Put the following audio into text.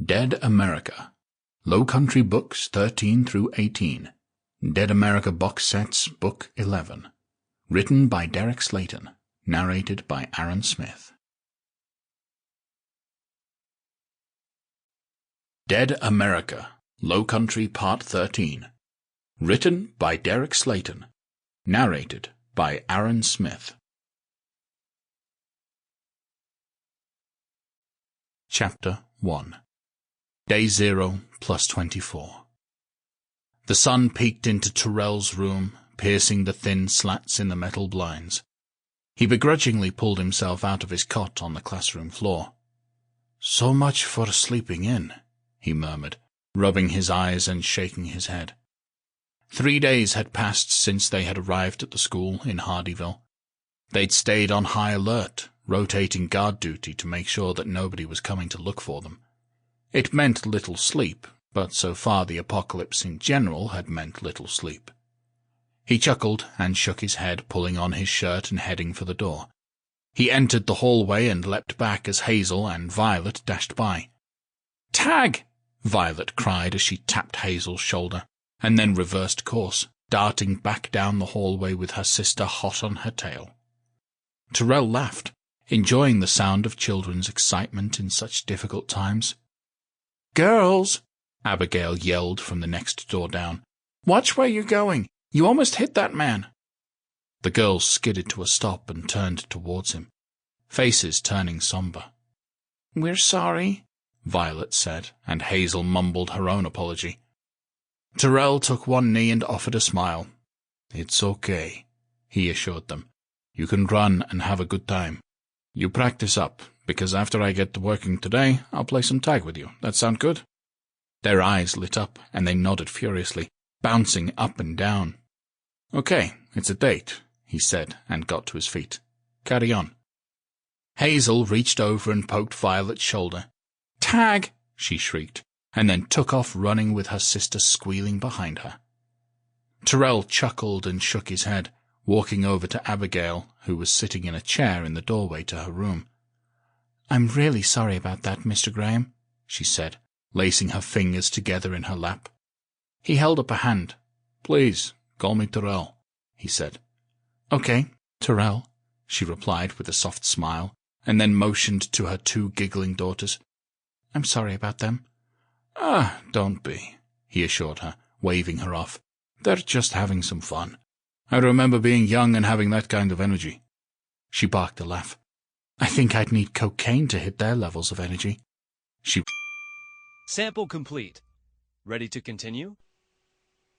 Dead America. Lowcountry Books 13 through 18. Dead America Box Sets, Book 11. Written by Derek Slaton. Narrated by Aaron Smith. Dead America. Lowcountry Part 13. Written by Derek Slaton. Narrated by Aaron Smith. Chapter 1. Day 0 plus 24. The sun peeked into Tyrrell's room, piercing the thin slats in the metal blinds. He begrudgingly pulled himself out of his cot on the classroom floor. "So much for sleeping in," he murmured, rubbing his eyes and shaking his head. 3 days had passed since they had arrived at the school in Hardeeville. They'd stayed on high alert, rotating guard duty to make sure that nobody was coming to look for them. It meant little sleep, but so far the apocalypse in general had meant little sleep. He chuckled and shook his head, pulling on his shirt and heading for the door. He entered the hallway and leapt back as Hazel and Violet dashed by. "Tag!" Violet cried as she tapped Hazel's shoulder, and then reversed course, darting back down the hallway with her sister hot on her tail. Tyrrell laughed, enjoying the sound of children's excitement in such difficult times. "Girls!" Abigail yelled from the next door down. "Watch where you're going! You almost hit that man!" The girls skidded to a stop and turned towards him, faces turning somber. "We're sorry," Violet said, and Hazel mumbled her own apology. Tyrrell took one knee and offered a smile. "It's okay," he assured them. "You can run and have a good time. You practice up, because after I get to working today, I'll play some tag with you. That sound good?" Their eyes lit up, and they nodded furiously, bouncing up and down. "Okay, it's a date," he said, and got to his feet. "Carry on." Hazel reached over and poked Violet's shoulder. "Tag!" she shrieked, and then took off running with her sister squealing behind her. Tyrrell chuckled and shook his head, walking over to Abigail, who was sitting in a chair in the doorway to her room. "I'm really sorry about that, Mr. Graham," she said, lacing her fingers together in her lap. He held up a hand. "Please, call me Tyrrell," he said. "Okay, Tyrrell," she replied with a soft smile, and then motioned to her 2 giggling daughters. "I'm sorry about them." Don't be," he assured her, waving her off. "They're just having some fun. I remember being young and having that kind of energy." She barked a laugh. "I think I'd need cocaine to hit their levels of energy." Sample complete. Ready to continue?